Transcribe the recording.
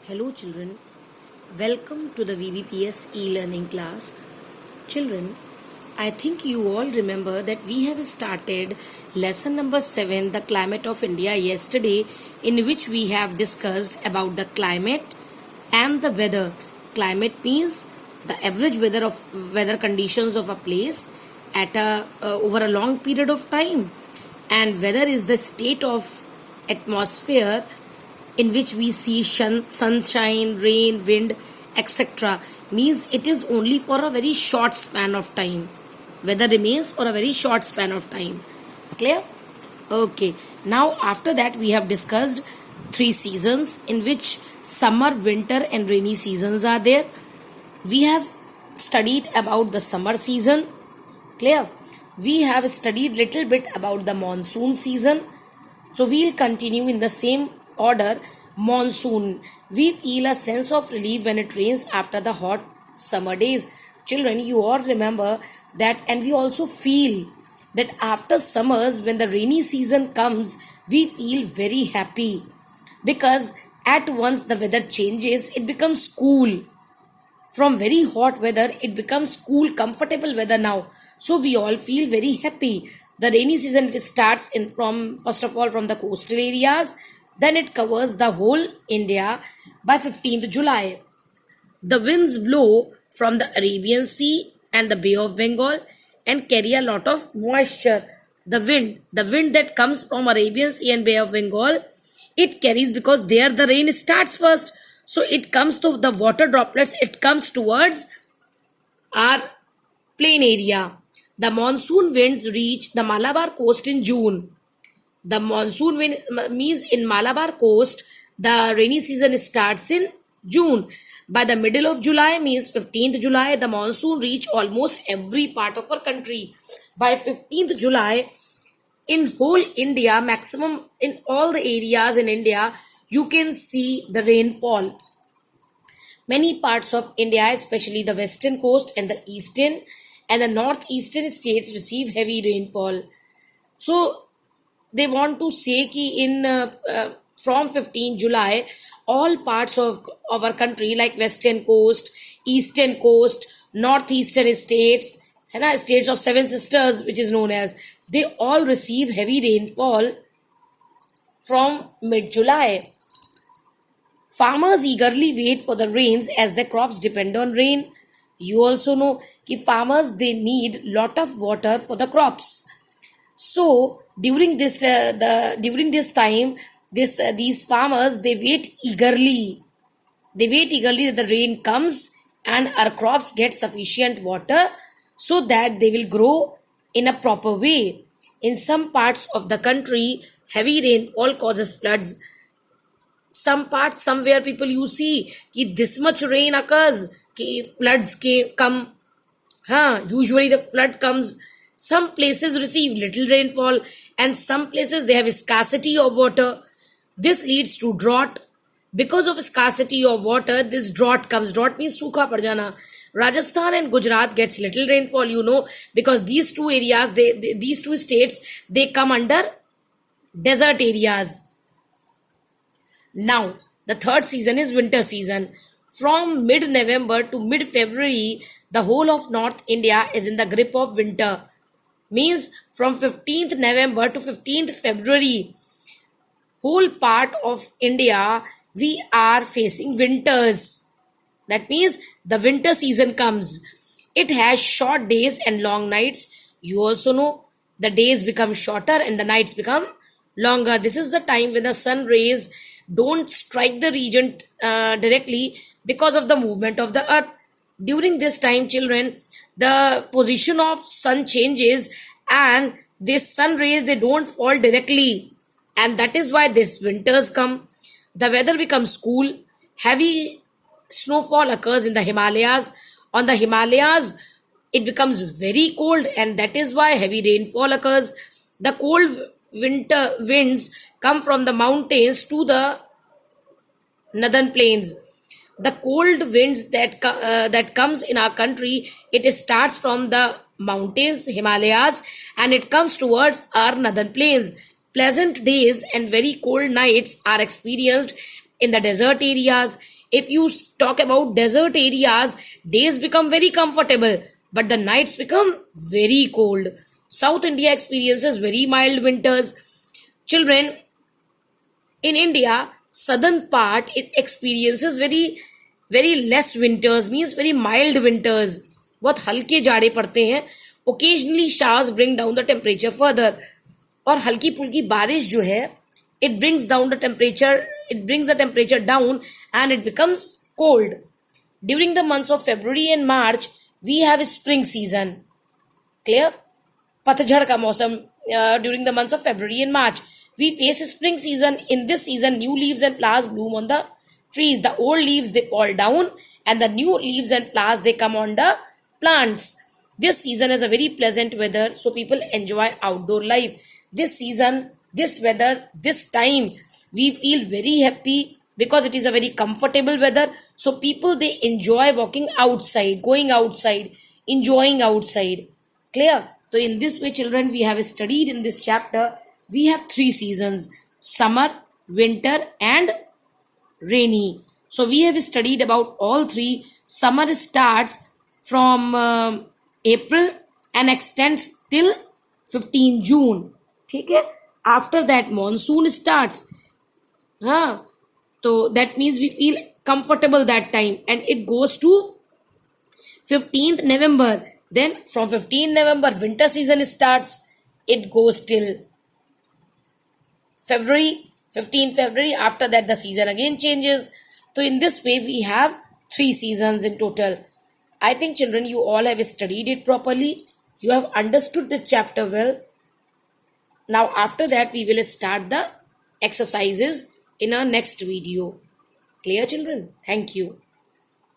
Hello children, welcome to the VBPS e-learning class. Children, I think you all remember that we have started lesson number 7, the climate of India yesterday, in which we have discussed about the climate and the weather. Climate means the average weather conditions of a place at a over a long period of time, and weather is the state of atmosphere in which we see sunshine, rain, wind, etc. Means it is only for a very short span of time. Weather remains for a very short span of time. Clear? Okay. Now after that we have discussed three seasons in which summer, winter and rainy seasons are there. We have studied about the summer season. Clear? We have studied little bit about the monsoon season. So we'll continue in the same order. Monsoon. We feel a sense of relief when it rains after the hot summer days. Children, you all remember that, and we also feel that after summers, when the rainy season comes, we feel very happy because at once the weather changes, it becomes cool. From very hot weather, it becomes cool, comfortable weather now. So we all feel very happy. The rainy season, it starts in from first of all from the coastal areas, then it covers the whole India by 15th July. The winds blow from the Arabian Sea and the Bay of Bengal and carry a lot of moisture. The wind that comes from Arabian Sea and Bay of Bengal, it carries because there the rain starts first. So it comes to the water droplets, it comes towards our plain area. The monsoon winds reach the Malabar coast in June. The monsoon wind means in Malabar coast, the rainy season starts in June. By the middle of July means 15th July, the monsoon reach almost every part of our country. By 15th July, in whole India, maximum in all the areas in India, you can see the rainfall. Many parts of India, especially the western coast and the eastern and the northeastern states, receive heavy rainfall. So they want to say कि in from 15 July, all parts of our country like western coast, eastern coast, northeastern states, and states of seven sisters, which is known as, they all receive heavy rainfall from mid-July. Farmers eagerly wait for the rains as their crops depend on rain. You also know that farmers, they need lot of water for the crops. So during this time, these farmers, they wait eagerly. They wait eagerly that the rain comes and our crops get sufficient water so that they will grow in a proper way. In some parts of the country, heavy rainfall causes floods. Some parts, somewhere people you see कि this much rain occurs कि floods come. Usually the flood comes. Some places receive little rainfall and some places they have scarcity of water. This leads to drought. Because of scarcity of water, this drought comes. Drought means सूखा पड़ जाना. Rajasthan and Gujarat gets little rainfall, because these two areas, these two states, they come under desert areas. Now, the third season is winter season. From mid-November to mid-February, the whole of North India is in the grip of winter. Means from 15th November to 15th February, whole part of India, we are facing winters. That means the winter season comes. It has short days and long nights. You also know the days become shorter and the nights become longer. This is the time when the sun rays don't strike the region directly because of the movement of the earth. During this time, children, the position of sun changes and these sun rays, they don't fall directly, and that is why this winters come. The weather becomes cool. Heavy snowfall occurs in the Himalayas. On the Himalayas, it becomes very cold, and that is why heavy rainfall occurs. The cold winter winds come from the mountains to the northern plains. The cold winds that comes in our country, it starts from the mountains, Himalayas, and it comes towards our northern plains. Pleasant days and very cold nights are experienced in the desert areas. If you talk about desert areas, days become very comfortable, but the nights become very cold. South India experiences very mild winters. Children, in India, southern part it experiences very less winters, means very mild winters. बहुत हल्के जाड़े पड़ते हैं. Occasionally showers bring down the temperature further. और हल्की फुल्की बारिश जो है, it brings down the temperature, it brings the temperature down and it becomes cold. During the months of February and March, we have spring season. Clear? पतझड़ का मौसम. During the months of February and March, we face spring season. In this season, new leaves and flowers bloom on the trees. The old leaves they fall down, and the new leaves and flowers they come on the plants. This season is a very pleasant weather, so people enjoy outdoor life. This season, this weather, this time, we feel very happy because it is a very comfortable weather. So people they enjoy walking outside, going outside, enjoying outside. Clear? So in this way, children, we have studied in this chapter, we have three seasons: summer, winter, and rainy. So we have studied about all three. Summer starts from April and extends till 15 June. ठीक है? After that, monsoon starts. हाँ, so that means we feel comfortable that time, and it goes to 15th November. Then from 15th November, winter season starts. It goes till February, 15th February. After that, the season again changes. So in this way, we have three seasons in total. I think children, you all have studied it properly. You have understood the chapter well. Now after that, we will start the exercises in our next video. Clear, children? Thank you.